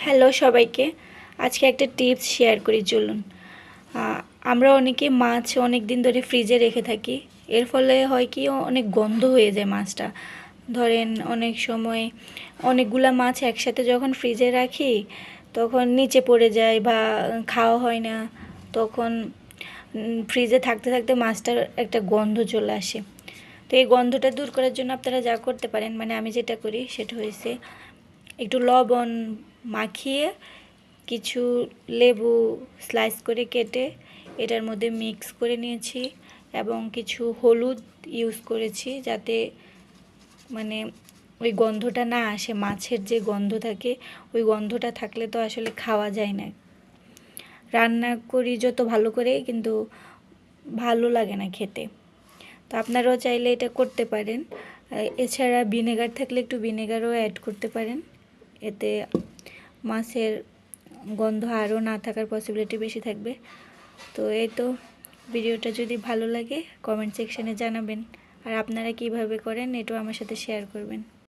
Hello সবাইকে। আজকে একটা টিপস শেয়ার করি চলুন। আমরা অনেকে মাছ অনেক দিন ধরে ফ্রিজে রেখে থাকি। এর ফলে হয় কি অনেক গন্ধ হয়ে যায় মাছটা। ধরেন অনেক সময় অনেকগুলা মাছ একসাথে যখন ফ্রিজে রাখি তখন নিচে পড়ে যায় বা খাওয়া হয় না। তখন ফ্রিজে থাকতে থাকতে মাছটার একটা গন্ধ চলে আসে। তো এই গন্ধটা দূর করার জন্য আপনারা যা করতে পারেন, মানে আমি যেটা করি সেটা হয়েছে একটু লবণ মাখিয়ে কিছু লেবু স্লাইস করে কেটে এটার মধ্যে মিক্স করে নিয়েছি এবং কিছু হলুদ ইউজ করেছি যাতে মানে ওই গন্ধটা না আসে। মাছের যে গন্ধ থাকে ওই গন্ধটা থাকলে তো আসলে খাওয়া যায় না। রান্না করি যত ভালো করে কিন্তু ভালো লাগে না খেতে। তো আপনারাও চাইলে এটা করতে পারেন। এছাড়া ভিনেগার থাকলে একটু ভিনেগারও অ্যাড করতে পারেন, এতে মাছের গন্ধ আরও না থাকার পসিবিলিটি বেশি থাকবে। তো এই তো, ভিডিওটা যদি ভালো লাগে কমেন্ট সেকশানে জানাবেন, আর আপনারা কিভাবে করেন এটাও আমার সাথে শেয়ার করবেন।